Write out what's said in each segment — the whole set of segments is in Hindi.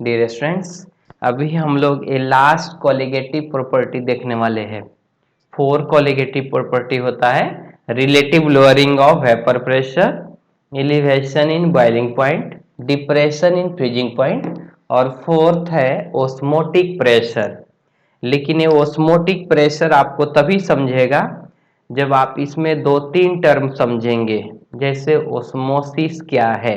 डियर स्टूडेंट्स, अभी हम लोग ये लास्ट कोलिगेटिव प्रॉपर्टी देखने वाले हैं। 4 कोलिगेटिव प्रॉपर्टी होता है relative lowering of vapour pressure, elevation in boiling point, depression in freezing point और फोर्थ है ओस्मोटिक प्रेशर। लेकिन ये ओस्मोटिक प्रेशर आपको तभी समझेगा जब आप इसमें 2-3 टर्म समझेंगे। जैसे ओस्मोसिस क्या है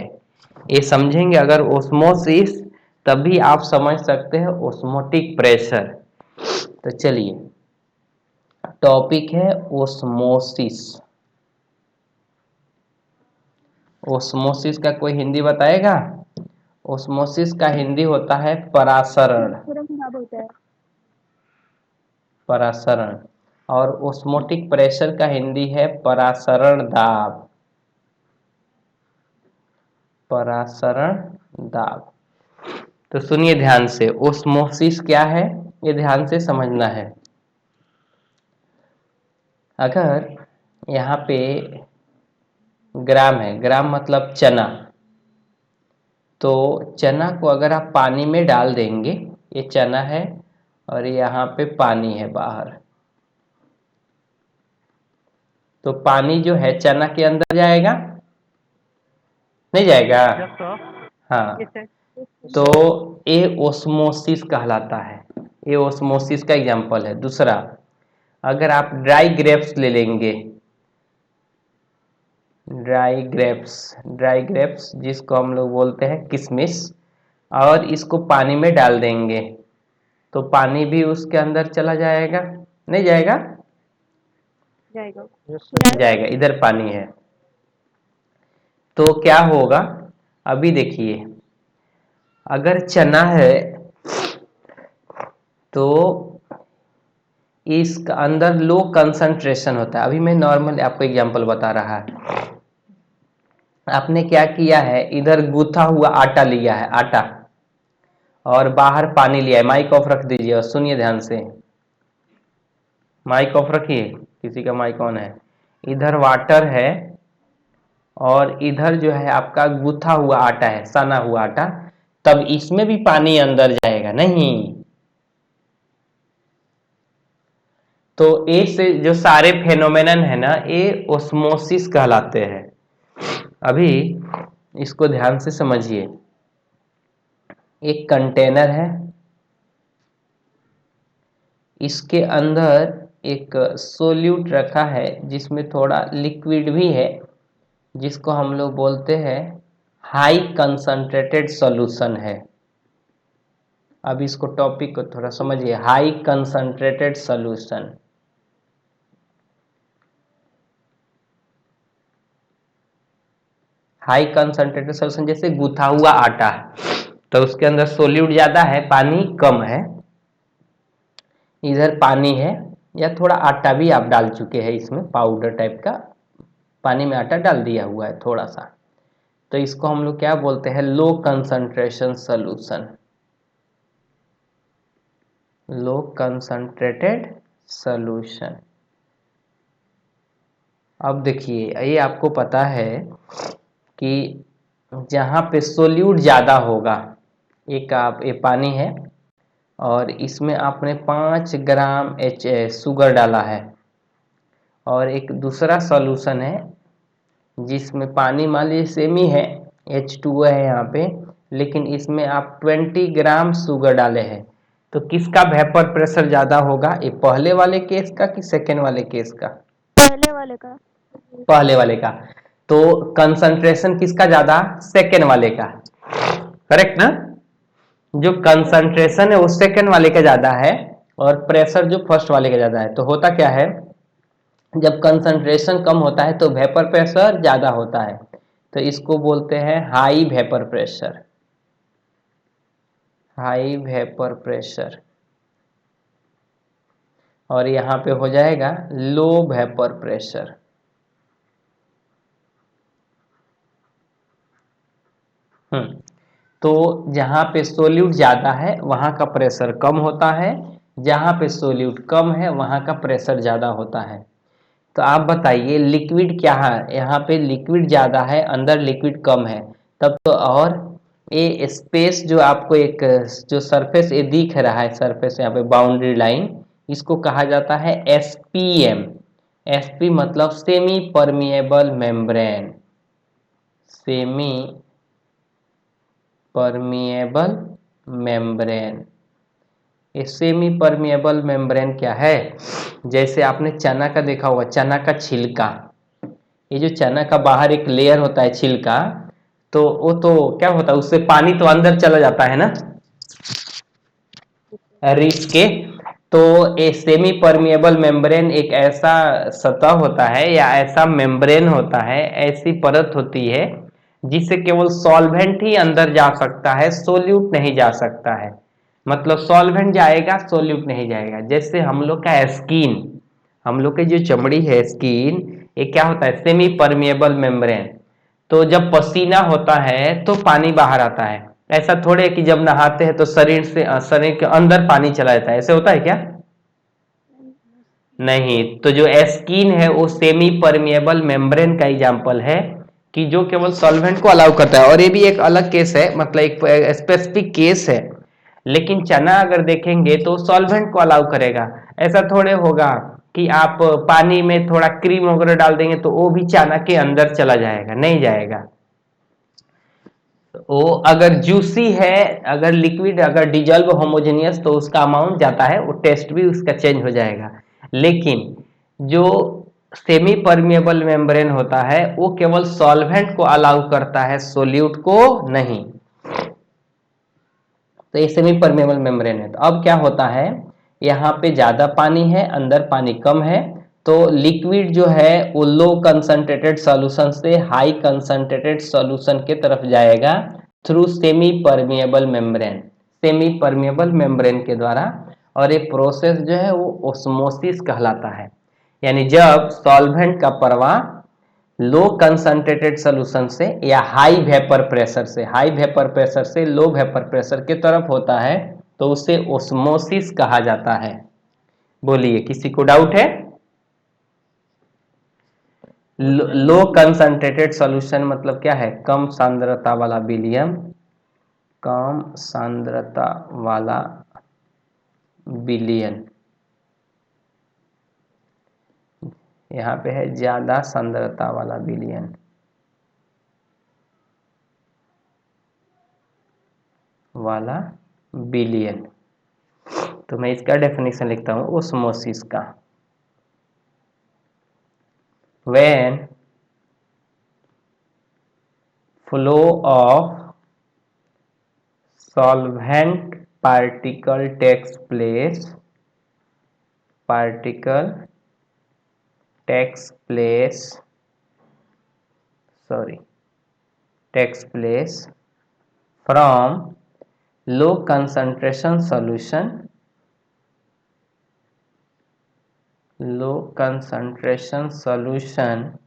ये समझेंगे अगर ओस्मोसिस, तभी आप समझ सकते हैं ओस्मोटिक प्रेशर। तो चलिए, टॉपिक है ओस्मोसिस। ओस्मोसिस का कोई हिंदी बताएगा? ओस्मोसिस का हिंदी होता है परासरण। परासरण। और ओस्मोटिक प्रेशर का हिंदी है परासरण दाब। परासरण दाब। तो सुनिए ध्यान से, ओस्मोसिस क्या है ये ध्यान से समझना है। अगर यहाँ पे ग्राम है, ग्राम मतलब चना, तो चना को अगर आप पानी में डाल देंगे, ये चना है और यहाँ पे पानी है बाहर, तो पानी जो है चना के अंदर जाएगा, नहीं जाएगा? हाँ, तो ये ओस्मोसिस कहलाता है। ये ओस्मोसिस का एग्जाम्पल है। दूसरा, अगर आप ड्राई ग्रेप्स ले लेंगे, ड्राई ग्रेप्स जिसको हम लोग बोलते हैं किशमिश, और इसको पानी में डाल देंगे तो पानी भी उसके अंदर चला जाएगा, नहीं जाएगा? जाएगा। इधर पानी है तो क्या होगा, अभी देखिए, अगर चना है तो इसका अंदर लो कंसंट्रेशन होता है। अभी मैं नॉर्मल आपको एग्जांपल बता रहा है। आपने क्या किया है, इधर गूथा हुआ आटा लिया है, आटा, और बाहर पानी लिया है। माइक ऑफ रख दीजिए और सुनिए ध्यान से। माइक ऑफ रखिए, किसी का माइक ऑन है। इधर वाटर है और इधर जो है आपका गूथा हुआ आटा है, सना हुआ आटा, तब इसमें भी पानी अंदर जाएगा नहीं? तो ये से जो सारे फेनोमेनन है ना, ये ओस्मोसिस कहलाते हैं। अभी इसको ध्यान से समझिए। एक कंटेनर है, इसके अंदर एक सोल्यूट रखा है जिसमें थोड़ा लिक्विड भी है, जिसको हम लोग बोलते हैं हाई कंसंट्रेटेड सॉल्यूशन है। अब इसको टॉपिक को थोड़ा समझिए। High concentrated solution, high concentrated solution जैसे गूथा हुआ आटा, तो उसके अंदर सोल्यूट ज्यादा है, पानी कम है। इधर पानी है, या थोड़ा आटा भी आप डाल चुके हैं इसमें, पाउडर टाइप का पानी में आटा डाल दिया हुआ है थोड़ा सा, तो इसको हम लोग क्या बोलते हैं, लो कंसंट्रेशन सॉल्यूशन। लो कंसंट्रेटेड सॉल्यूशन। अब देखिए, ये आपको पता है कि जहाँ पे सोल्यूट ज़्यादा होगा, एक आप ये पानी है और इसमें आपने 5 ग्राम शुगर डाला है, और एक दूसरा सॉल्यूशन है जिसमें पानी मान लीजिए सेम ही है, H2O है यहाँ पे, लेकिन इसमें आप 20 ग्राम शुगर डाले हैं, तो किसका वेपर प्रेशर ज़्यादा होगा? ये पहले वाले केस का कि सेकेंड वाले केस का? पहले वाले का। पहले वाले का। तो कंसंट्रेशन किसका ज्यादा? सेकेंड वाले का, करेक्ट ना? जो कंसंट्रेशन है वो सेकेंड वाले का ज्यादा है और प्रेशर जो फर्स्ट वाले का ज्यादा है। तो होता क्या है, जब कंसंट्रेशन कम होता है तो वेपर प्रेशर ज्यादा होता है, तो इसको बोलते हैं high vapour pressure. High vapour pressure. और यहाँ पे हो जाएगा लो वेपर प्रेशर। तो जहाँ पे सोल्यूट ज़्यादा है वहाँ का प्रेशर कम होता है, जहाँ पे सोल्यूट कम है वहाँ का प्रेशर ज़्यादा होता है। तो आप बताइए, लिक्विड क्या है? यहाँ पे लिक्विड ज़्यादा है, अंदर लिक्विड कम है, तब तो और ये स्पेस जो आपको एक जो सरफेस ये दिख रहा है, सरफेस यहाँ पे बाउंड्री लाइन, इसको कहा जाता है एसपीएम। एसपी मतलब semi permeable membrane. Semi permeable membrane. ये सेमी परमिएबल मेम्ब्रेन क्या है? जैसे आपने चना का देखा होगा, चना का छिलका, ये जो चना का बाहर एक लेयर होता है छिलका, तो वो तो क्या होता है, उससे पानी तो अंदर चला जाता है ना रीछ के। तो ये सेमी परमिएबल मेम्ब्रेन एक ऐसा सतह होता है या ऐसा मेम्ब्रेन होता है, ऐसी परत होती है जिससे केवल सॉल्वेंट ही अंदर जा सकता है, सोल्यूट नहीं जा सकता है। मतलब सॉल्वेंट जाएगा, सोल्यूट नहीं जाएगा। जैसे हम लोग का स्किन, हम लोग की जो चमड़ी है स्किन, ये क्या होता है, सेमी परमिएबल मेम्ब्रेन। तो जब पसीना होता है तो पानी बाहर आता है। ऐसा थोड़े है कि जब नहाते हैं तो शरीर से शरीर के अंदर पानी चला जाता है, ऐसे होता है क्या? नहीं। तो जो स्किन है वो सेमी परमिएबल मेम्ब्रेन का एग्जांपल है कि जो केवल सॉल्वेंट को अलाउ करता है। और ये भी एक अलग केस है, मतलब एक स्पेसिफिक केस है। लेकिन चना अगर देखेंगे तो सॉल्वेंट को अलाउ करेगा। ऐसा थोड़े होगा कि आप पानी में थोड़ा क्रीम वगैरह डाल देंगे तो वो भी चना के अंदर चला जाएगा, नहीं जाएगा। वो अगर जूसी है, अगर लिक्विड, अगर डिजॉल्व होमोजेनियस, तो उसका अमाउंट जाता है, वो टेस्ट भी उसका चेंज हो जाएगा। लेकिन जो सेमी परमिएबल मेम्ब्रेन होता है वो केवल सॉल्वेंट को अलाउ करता है, सोल्यूट को नहीं। तो ये सेमी परमेबल मेम्ब्रेन है। तो अब क्या होता है, यहाँ पे ज्यादा पानी है, अंदर पानी कम है, तो लिक्विड जो है वो लो कंसंट्रेटेड सॉल्यूशन से हाई कंसंट्रेटेड सॉल्यूशन के तरफ जाएगा through semi permeable membrane, semi permeable membrane के द्वारा। और ये प्रोसेस जो है वो ओस्मोसिस कहलाता है। यानी जब सॉल्वेंट का प्रवाह लो कंसंट्रेटेड सोल्यूशन से या हाई वेपर प्रेशर से, हाई वेपर प्रेशर से लो वेपर प्रेशर की तरफ होता है, तो उसे ओस्मोसिस कहा जाता है। बोलिए, किसी को डाउट है? लो कंसंट्रेटेड सॉल्यूशन मतलब क्या है? कम सांद्रता वाला विलियम, कम सांद्रता वाला विलियन। यहाँ पे है ज्यादा सांद्रता वाला विलियन वाला बिलियन। तो मैं इसका डेफिनेशन लिखता हूं ओस्मोसिस का। when flow of solvent particle takes place, particle takes place, sorry, takes place from low concentration solution, low concentration solution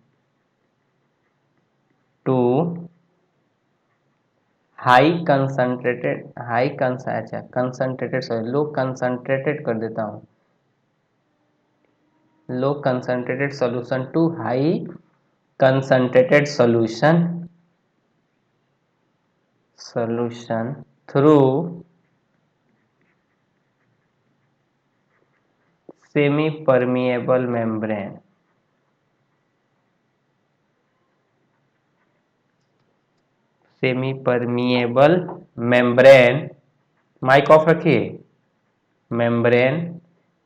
to high concentrated, अच्छा कंसंट्रेटेड, सॉरी लो कंसंट्रेटेड कर देता हूँ, low concentrated solution to high concentrated solution through semi permeable membrane, semi permeable membrane, mic off रखिए, membrane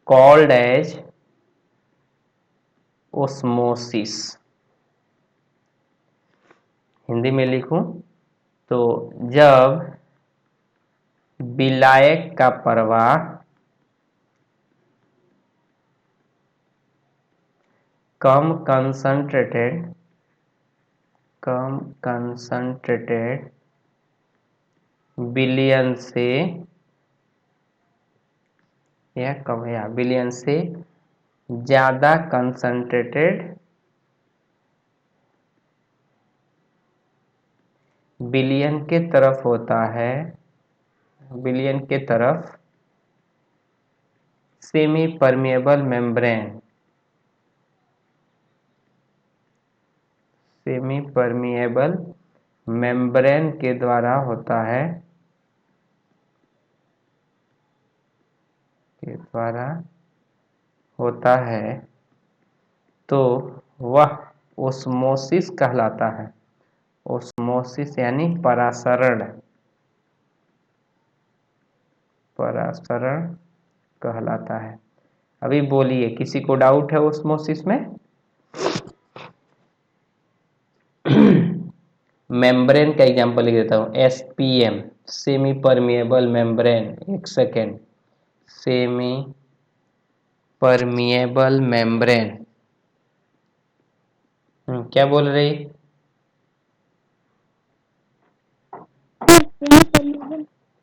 called as osmosis. Hindi में लिखूं तो जब विलायक का प्रवाह कम कंसंट्रेटेड विलियन से या कम या विलियन से ज्यादा कंसंट्रेटेड विलियन के तरफ होता है, विलियन के तरफ semi permeable membrane, semi permeable membrane के द्वारा होता है, तो वह ओस्मोसिस कहलाता है। ओस्मोसिस यानी परासरण कहलाता है। अभी बोलिए, किसी को डाउट है ओस्मोसिस में? मेम्ब्रेन का एग्जांपल लिख देता हूं, एसपीएम सेमी परमिएबल मेम्ब्रेन। एक सेकेंड, सेमी परमिएबल मेम्ब्रेन। क्या बोल रही?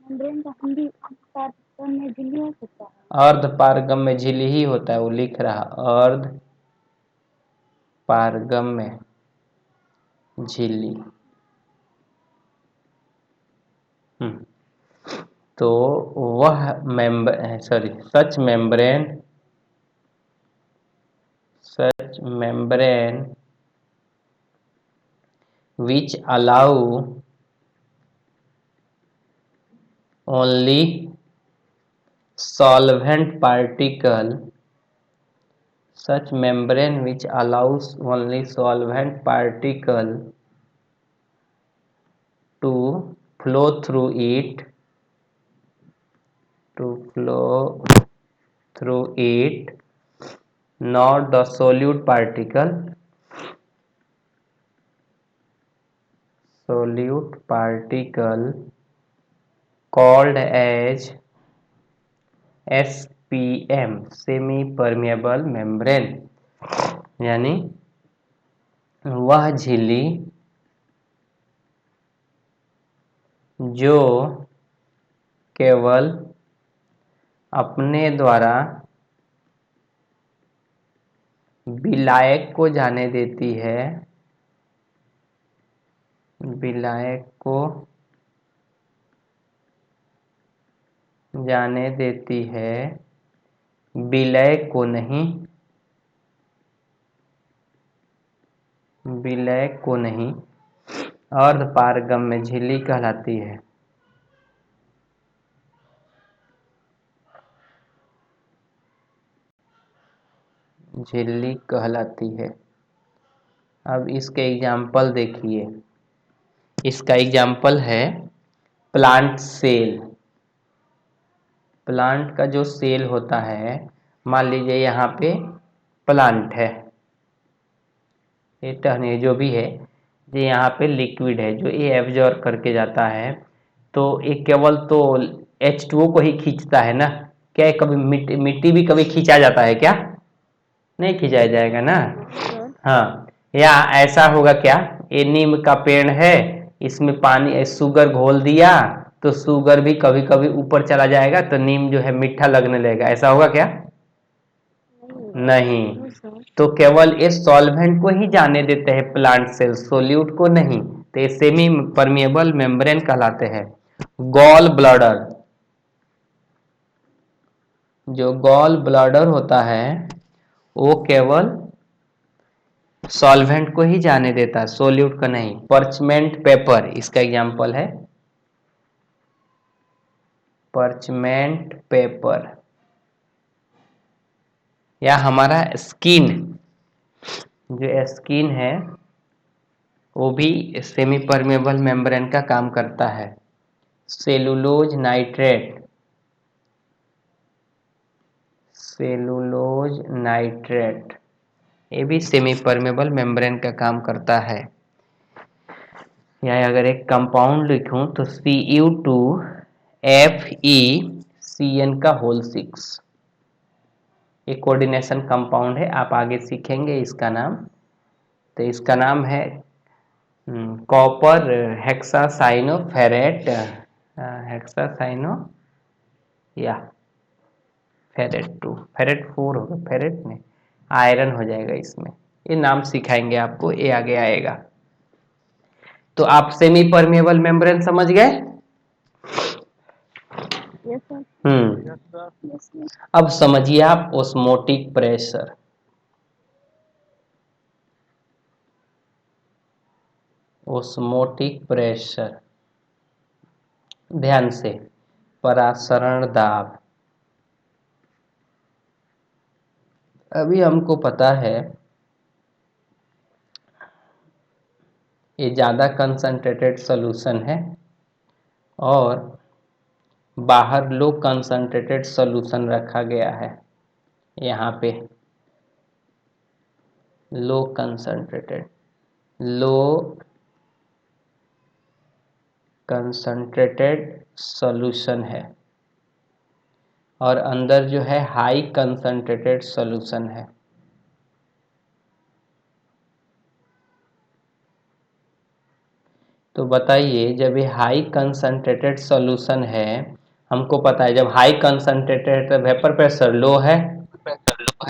मेम्ब्रेन का हिंदी पारगम में झिल्ली हो सकता है। अर्ध पारगम में झिल्ली ही होता है, वो लिख रहा अर्ध पारगम में झिल्ली। तो वह सच membrane which allow only solvent particle, such membrane which allows only solvent particle to flow through it, not the solute particle called as SPM semi permeable membrane. यानी वह झिल्ली जो केवल अपने द्वारा विलायक को जाने देती है, विलायक को जाने देती है, विलय को नहीं, अर्ध पारगम में झिल्ली कहलाती है। झिल्ली कहलाती है। अब इसके एग्जाम्पल देखिए, इसका एग्जाम्पल है प्लांट सेल। प्लांट का जो सेल होता है, मान लीजिए यहाँ पे प्लांट है, ये टहनी जो भी है, ये यहाँ पे लिक्विड है जो ये एब्जॉर्ब करके जाता है, तो ये केवल तो H2O को ही खींचता है ना। क्या ये कभी मिट्टी भी कभी खींचा जाता है क्या? नहीं खींचा जाएगा ना। हाँ, या ऐसा होगा क्या, ये नीम का पेड़ है, इसमें पानी शुगर घोल दिया तो शुगर भी कभी कभी ऊपर चला जाएगा, तो नीम जो है मीठा लगने लगेगा, ऐसा होगा क्या? नहीं। तो केवल ये सॉल्वेंट को ही जाने देते हैं प्लांट सेल, सोल्यूट को नहीं। तो ये सेमी परमिएबल मेम्ब्रेन कहलाते हैं। गॉल ब्लैडर, जो गॉल ब्लैडर होता है वो केवल सॉल्वेंट को ही जाने देता है, सोल्यूट का नहीं। पर्चमेंट पेपर इसका एग्जांपल है, पर्चमेंट पेपर। या हमारा स्किन, जो स्किन है वो भी सेमी परमेबल मेम्ब्रेन का काम करता है। सेलुलोज नाइट्रेट, ये भी सेमी परमेबल मेम्ब्रेन का काम करता है। या अगर एक कंपाउंड लिखूं तो Cu2FeCN का होल 6, ये कोऑर्डिनेशन कंपाउंड है, आप आगे सीखेंगे इसका नाम। तो इसका नाम है कॉपर हेक्सासाइनोफेरेट, या फेरेट 4 होगा, फेरेट में आयरन हो जाएगा इसमें। ये नाम सिखाएंगे आपको, ये आगे आएगा। तो आप सेमी परमेबल मेम्ब्रेन समझ गए? अब समझिए आप ओस्मोटिक प्रेशर। ओस्मोटिक प्रेशर, ध्यान से, परासरण दाब। अभी हमको पता है ये ज़्यादा कंसंट्रेटेड सॉल्यूशन है और बाहर लो कंसंट्रेटेड सॉल्यूशन रखा गया है। यहाँ पे लो कंसंट्रेटेड, लो कंसंट्रेटेड सॉल्यूशन है और अंदर जो है हाई कंसंट्रेटेड सॉल्यूशन है। तो बताइए, जब ये हाई कंसंट्रेटेड सॉल्यूशन है, हमको पता है जब high concentrated vapour pressure low है,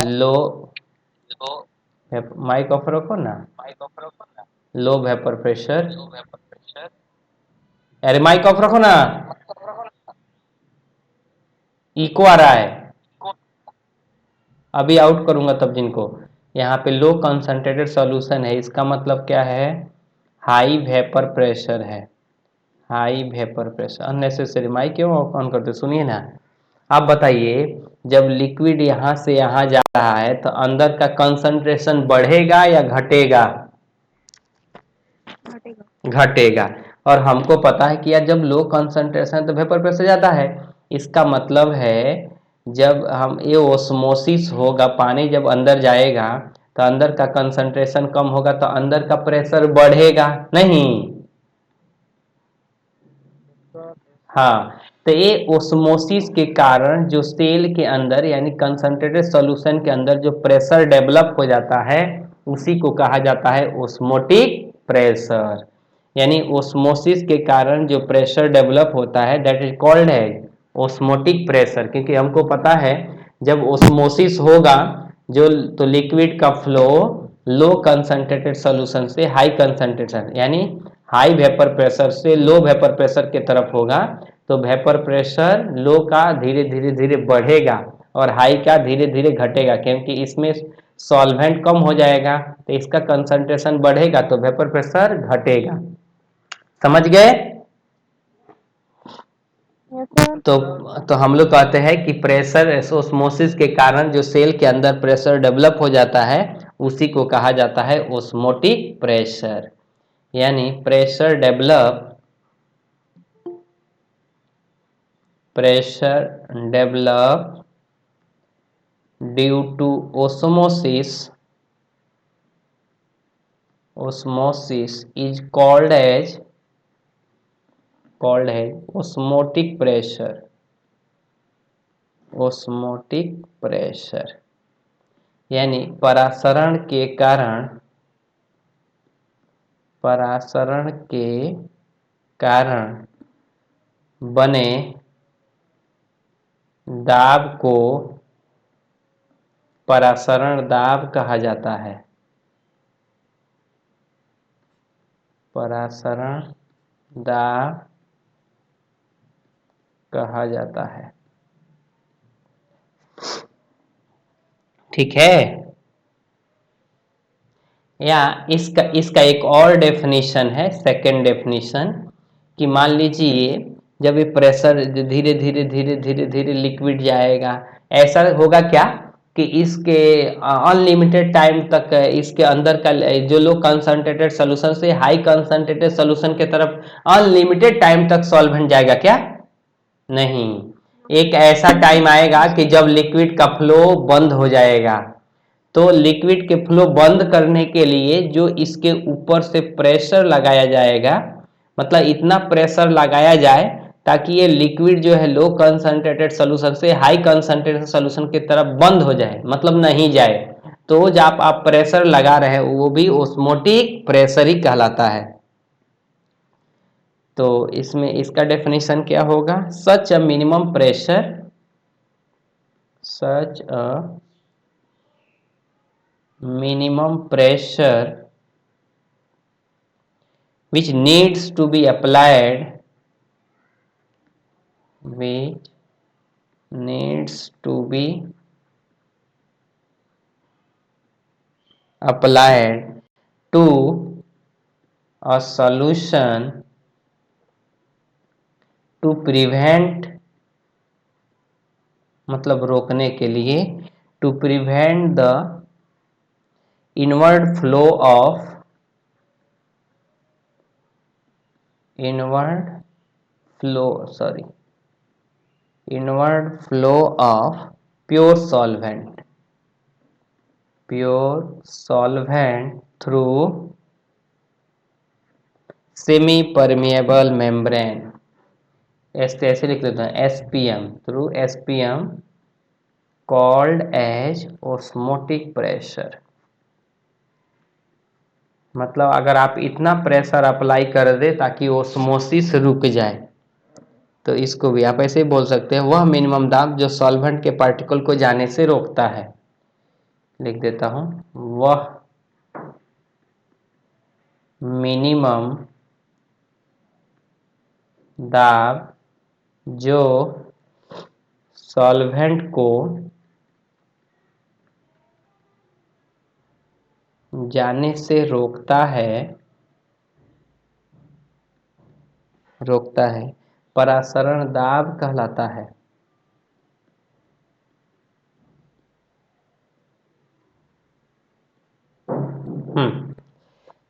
लो, माइक ऑफ रखो ना, लो वेपर प्रेशर, अरे माइक ऑफ रखो ना, इको आ रहा है, अभी आउट करूंगा तब जिनको। यहाँ पे लो कंसंट्रेटेड सॉल्यूशन है, इसका मतलब क्या है, हाई वेपर प्रेशर है, high vapour pressure. Unnecessary mic क्यों ऑन करते, सुनिए ना। आप बताइए, जब लिक्विड यहाँ से यहाँ जा रहा है तो अंदर का कंसंट्रेशन बढ़ेगा या घटेगा? घटेगा। और हमको पता है कि यार जब लो कंसंट्रेशन है तो वेपर प्रेशर ज़्यादा है। इसका मतलब है जब हम ये ओस्मोसिस होगा, पानी जब अंदर जाएगा तो अंदर का कंसंट्रेशन कम होगा तो अंदर का प्रेशर बढ़ेगा नहीं? हाँ, तो ये ओस्मोसिस के कारण जो सेल के अंदर यानी कंसंट्रेटेड सॉल्यूशन के अंदर जो प्रेशर डेवलप हो जाता है उसी को कहा जाता है ओस्मोटिक प्रेशर। यानी ओस्मोसिस के कारण जो प्रेशर डेवलप होता है दैट इज कॉल्ड है ओस्मोटिक प्रेशर। क्योंकि हमको पता है जब ओस्मोसिस होगा जो तो लिक्विड का फ्लो लो कंसंट्रेटेड सॉल्यूशन से हाई कंसंट्रेशन यानी हाई वेपर प्रेशर से लो वेपर प्रेशर की तरफ होगा, तो वेपर प्रेशर लो का धीरे धीरे धीरे बढ़ेगा और हाई का धीरे धीरे घटेगा, क्योंकि इसमें सॉल्वेंट कम हो जाएगा तो इसका कंसंट्रेशन बढ़ेगा तो वेपर प्रेशर घटेगा। समझ गए? तो हम लोग कहते हैं कि प्रेशर ओस्मोसिस के कारण जो सेल के अंदर प्रेशर डेवलप हो जाता है उसी को कहा जाता है ओस्मोटिक प्रेशर। यानी pressure develop due to osmosis is called as osmotic pressure। यानी परासरण के कारण बने दाब को परासरण दाब कहा जाता है। परासरण दाब कहा जाता है। ठीक है? या इसका एक और डेफिनेशन है, सेकंड डेफिनेशन, कि मान लीजिए जब ये प्रेशर धीरे धीरे धीरे धीरे धीरे लिक्विड जाएगा, ऐसा होगा क्या कि इसके अनलिमिटेड टाइम तक इसके अंदर का जो लो कंसंट्रेटेड सॉल्यूशन से हाई कंसंट्रेटेड सॉल्यूशन के तरफ अनलिमिटेड टाइम तक सॉल्वेंट जाएगा क्या? नहीं, एक ऐसा टाइम आएगा कि जब लिक्विड का फ्लो बंद हो जाएगा। तो लिक्विड के फ्लो बंद करने के लिए जो इसके ऊपर से प्रेशर लगाया जाएगा, मतलब इतना प्रेशर लगाया जाए ताकि ये लिक्विड जो है लो कंसंट्रेटेड सॉल्यूशन से हाई कंसंट्रेटेड सॉल्यूशन की तरफ बंद हो जाए, मतलब नहीं जाए, तो जब आप प्रेशर लगा रहे हैं वो भी ओस्मोटिक प्रेशर ही कहलाता है। तो इसमें इसका डेफिनेशन क्या होगा? Such a minimum pressure which needs to be applied to a solution to prevent, मतलब रोकने के लिए, to prevent the inward flow of pure solvent through semi permeable membrane, ऐसे लिख लेते हैं, SPM, through SPM called as osmotic pressure। मतलब अगर आप इतना प्रेशर अप्लाई कर दे ताकि ओस्मोसिस रुक जाए, तो इसको भी आप ऐसे ही बोल सकते हैं, वह मिनिमम दाब जो सॉल्वेंट के पार्टिकल को जाने से रोकता है। लिख देता हूं, वह मिनिमम दाब जो सॉल्वेंट को जाने से रोकता है परासरण दाब कहलाता है।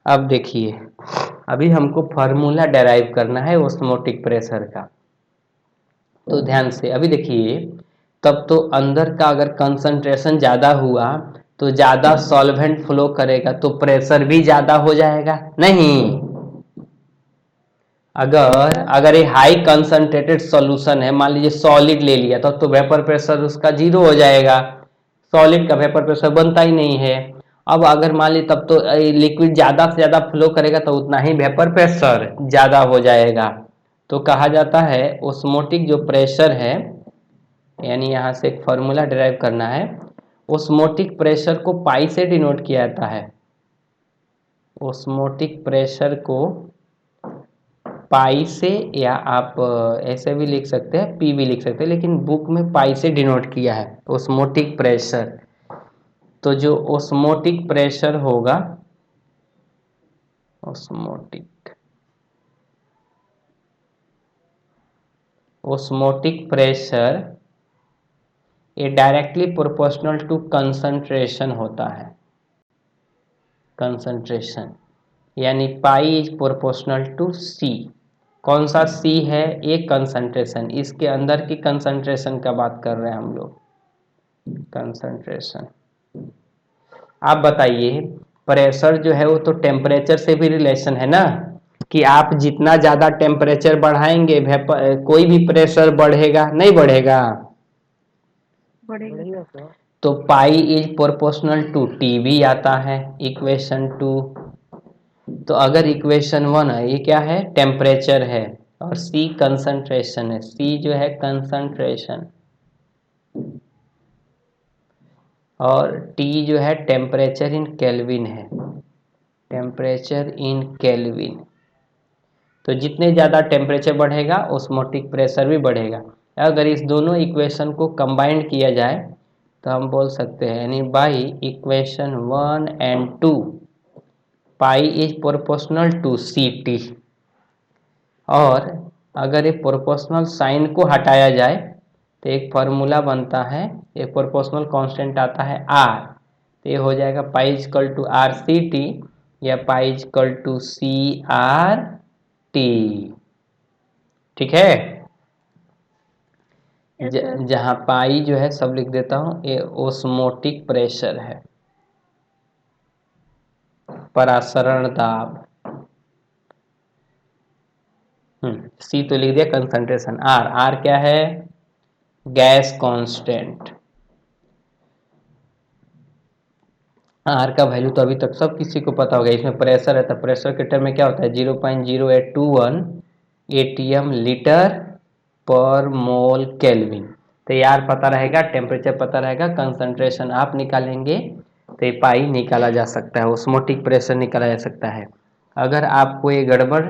अब देखिए, अभी हमको फॉर्मूला डेराइव करना है ओस्मोटिक प्रेशर का, तो ध्यान से अभी देखिए, तब तो अंदर का अगर कंसंट्रेशन ज्यादा हुआ तो ज्यादा सॉल्वेंट फ्लो करेगा, तो प्रेशर भी ज्यादा हो जाएगा। नहीं, अगर ये हाई कंसंट्रेटेड सॉल्यूशन है, मान लीजिए सॉलिड ले लिया, तब तो वेपर प्रेशर उसका 0 हो जाएगा, सॉलिड का वेपर प्रेशर बनता ही नहीं है। अब अगर मान लीजिए तब तो लिक्विड ज्यादा से ज्यादा फ्लो करेगा तो उतना ही वेपर प्रेशर ज्यादा हो जाएगा। तो कहा जाता है ओस्मोटिक जो प्रेशर है, यानी यहां से एक फॉर्मूला डिराइव करना है, ओस्मोटिक प्रेशर को पाई से डिनोट किया जाता है। ओस्मोटिक प्रेशर को पाई से, या आप ऐसे भी लिख सकते हैं, पी भी लिख सकते हैं, लेकिन बुक में पाई से डिनोट किया है ओस्मोटिक प्रेशर। तो जो ओस्मोटिक प्रेशर होगा, ओस्मोटिक प्रेशर ये डायरेक्टली प्रोपोर्शनल टू कंसंट्रेशन होता है। कंसंट्रेशन यानी पाई इज प्रोपोर्शनल टू सी। कौन सा सी है? ये कंसंट्रेशन, इसके अंदर की कंसंट्रेशन का बात कर रहे हैं हम लोग, कंसंट्रेशन। आप बताइए, प्रेशर जो है वो तो टेम्परेचर से भी रिलेशन है ना, कि आप जितना ज्यादा टेम्परेचर बढ़ाएंगे कोई भी प्रेशर बढ़ेगा नहीं बढ़ेगा? बढ़ेगा सर। तो pi is proportional to T भी आता है, इक्वेशन 2। तो अगर इक्वेशन 1 है, ये क्या है? टेम्परेचर है, और सी कंसंट्रेशन है। सी जो है कंसंट्रेशन, और टी जो है टेम्परेचर इन केल्विन है, टेम्परेचर इन केल्विन। तो जितने ज़्यादा टेम्परेचर बढ़ेगा ओस्मोटिक प्रेशर भी बढ़ेगा। अगर इस दोनों इक्वेशन को कंबाइंड किया जाए तो हम बोल सकते हैं, यानी by equation 1 and 2 pi is proportional to C T. और अगर ये प्रोपोर्शनल साइन को हटाया जाए तो एक फार्मूला बनता है, एक प्रोपोर्शनल कांस्टेंट आता है आर, तो ये हो जाएगा pi equal to R C T, या pi equal to C R T. ठीक है? जहां पाई जो है सब लिख देता हूं, ये ओस्मोटिक प्रेशर है, परासरण दाब। सी तो लिख दिया कंसंट्रेशन। आर, आर क्या है? Gas constant. आर का वैल्यू तो अभी तक सब किसी को पता होगा। इसमें प्रेशर है तो प्रेशर के टर्म में क्या होता है? 0.0821 एटीएम लीटर पर मोल केल्विन। तो यार पता रहेगा, टेम्परेचर पता रहेगा, कंसंट्रेशन आप निकालेंगे तो ये पाई निकाला जा सकता है, ओस्मोटिक प्रेशर निकाला जा सकता है। अगर आपको ये गड़बड़,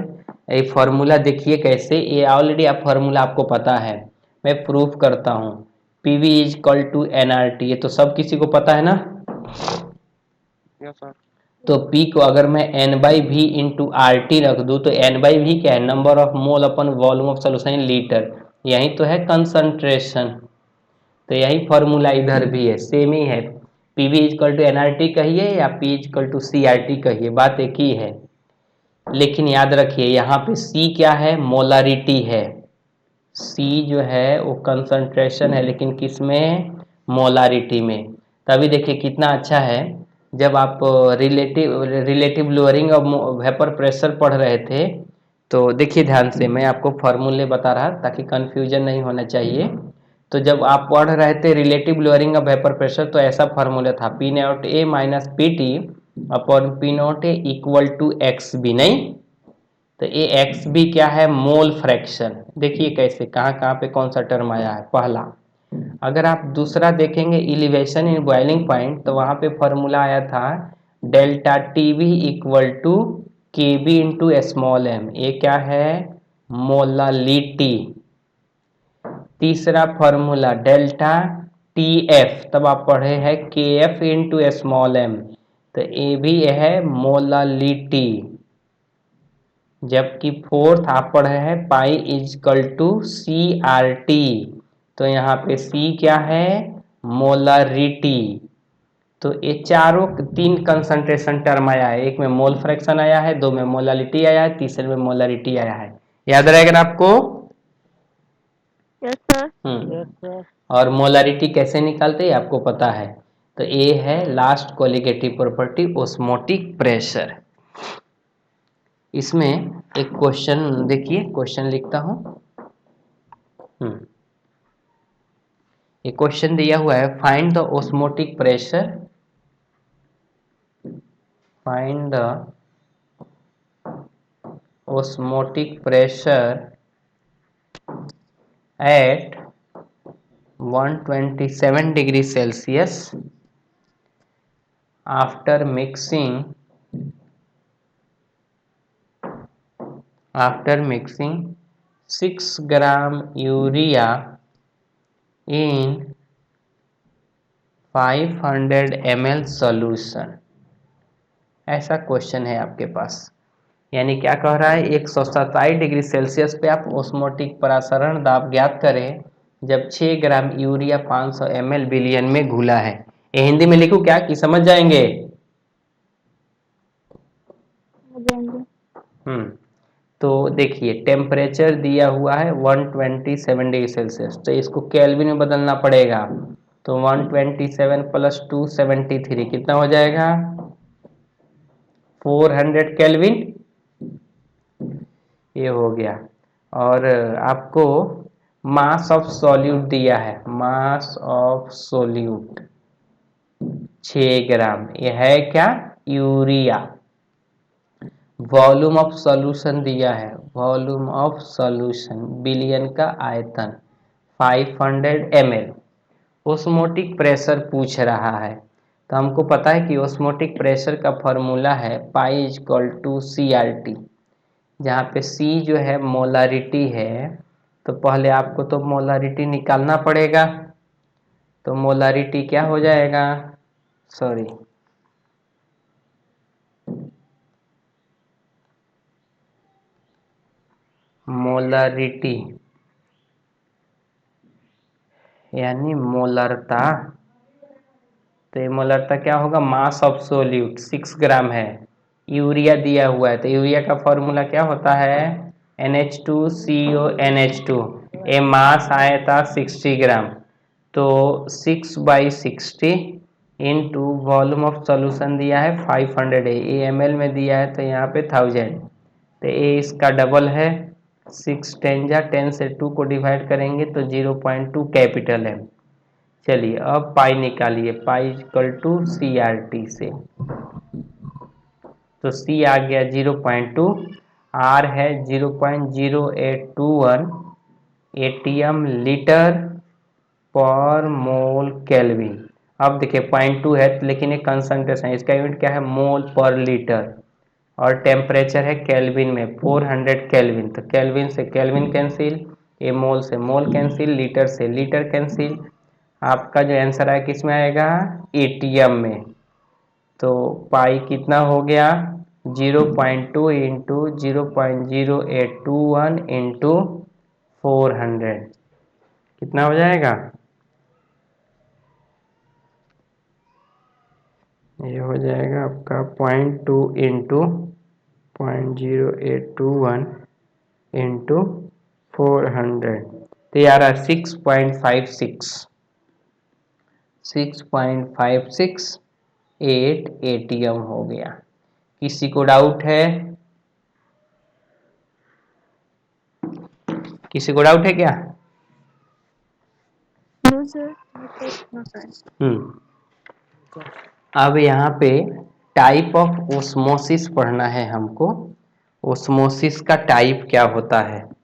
ये फॉर्मूला देखिए कैसे, ये ऑलरेडी आप फॉर्मूला आपको पता है, मैं प्रूफ करता हूँ। PV is equal to NRT, ये तो सब किसी को पता है ना? Yes sir. तो P को अगर मैं N by V into R T रख दूँ तो N बाई वी क्या है, number of mole upon volume of solution in litre, यही तो है कंसंट्रेशन। तो यही फॉर्मूला इधर भी है, सेम ही है। P V equal to N R T कहिए या P equal to C R T कहिए, बात एक ही है। लेकिन याद रखिए यहाँ पे C क्या है, मोलारिटी है। C जो है वो कंसंट्रेशन है, लेकिन किस में, मोलारिटी में। तभी देखिए कितना अच्छा है, जब आप relative lowering of vapour pressure पढ़ रहे थे, तो देखिए ध्यान से मैं आपको फॉर्मूले बता रहा ताकि कंफ्यूजन नहीं होना चाहिए। तो जब आप पढ़ रहे थे relative lowering of vapour pressure, तो ऐसा फॉर्मूला था P naught A minus P T upon P naught A equal to X B, नहीं? तो ये एक्स बी क्या है, मोल फ्रैक्शन। देखिए कैसे, कहाँ कहाँ पे कौन सा टर्म आया है। पहला, अगर आप दूसरा देखेंगे इलिवेशन इन बॉइलिंग पॉइंट, तो वहां पे फॉर्मूला आया था delta T V equal to K B into small M, ये क्या है, मोलालिटी। तीसरा फॉर्मूला डेल्टा टी एफ, तब आप पढ़े हैं के एफ इंटू स्मॉल एम, तो ये भी है मोलालिटी। जबकि फोर्थ आप पढ़े हैं pi equal to C R T, तो यहाँ पे सी क्या है, मोलारिटी। तो ये चारों तीन कंसंट्रेशन टर्म आया है, एक में मोल फ्रैक्शन आया है, दो में मोलालिटी आया है, तीसरे में मोलारिटी आया है। याद रहेगा ना आपको? Yes sir. और मोलारिटी कैसे निकालते हैं आपको पता है। तो ये है last colligative property, osmotic pressure. इसमें एक क्वेश्चन देखिए, क्वेश्चन लिखता हूं। एक क्वेश्चन दिया हुआ है, find the osmotic pressure, find the osmotic pressure at 127 degree Celsius after mixing 6 gram urea in 500 ml solution। ऐसा क्वेश्चन है आपके पास। यानी क्या कह रहा है, 127 डिग्री सेल्सियस पे आप ओस्मोटिक परासरण दाब ज्ञात करें जब 6 ग्राम यूरिया 500 ml बिलियन में घुला है। ये हिंदी में लिखूं क्या कि समझ जाएंगे? तो देखिए टेम्परेचर दिया हुआ है 127 डिग्री सेल्सियस, तो इसको केल्विन में बदलना पड़ेगा। तो 127 प्लस 273 कितना हो जाएगा, 400 केल्विन, ये हो गया। और आपको मास ऑफ सॉल्यूट दिया है, मास ऑफ सॉल्यूट 6 ग्राम, ये है क्या, यूरिया। वॉल्यूम ऑफ सॉल्यूशन दिया है, वॉल्यूम ऑफ सॉल्यूशन बिलियन का आयतन 500 ml। ओस्मोटिक प्रेशर पूछ रहा है, तो हमको पता है कि ओस्मोटिक प्रेशर का फॉर्मूला है pi equal to C R T, जहाँ पे C जो है मोलारिटी है। तो पहले आपको तो मोलारिटी निकालना पड़ेगा, तो मोलारिटी क्या हो जाएगा, सॉरी मोलारिटी यानी मोलरता। तो ये मोलरता क्या होगा, मास ऑफ सोल्यूट 6 ग्राम है, यूरिया दिया हुआ है, तो यूरिया का फॉर्मूला क्या होता है, NH2CO NH2, ये मास आया था 60 ग्राम, तो 6/60 इंटू वॉल्यूम ऑफ सोल्यूशन दिया है 500 है, ये ml में दिया है, तो यहाँ पे 1000, तो ये इसका डबल है। 6 10 जा 10 से 2 को डिवाइड करेंगे तो 0.2 कैपिटल है। चलिए अब पाई निकालिए, pi equal to C R T से, तो सी आ गया 0.2, आर है 0.0821 एटीएम लीटर पर मोल केल्विन। अब देखिए 0.2 है लेकिन एक कंसंट्रेशन, इसका यूनिट क्या है, मोल पर लीटर, और टेम्परेचर है केल्विन में 400 केल्विन, तो केल्विन से केल्विन कैंसिल, ए मोल से मोल कैंसिल, लीटर से लीटर कैंसिल। आपका जो आंसर है किस में आएगा, एटीएम में। तो पाई कितना हो गया 0.2 इंटू 0.0821 इंटू 400 कितना हो जाएगा? ये हो जाएगा आपका 0.2 इंटू 0.0821 इंटू 400 तो यार 6.56 एटीएम हो गया। किसी को डाउट है? किसी को डाउट है क्या? No sir, no sir. अब यहाँ पे टाइप ऑफ ओस्मोसिस पढ़ना है हमको। ओस्मोसिस का टाइप क्या होता है?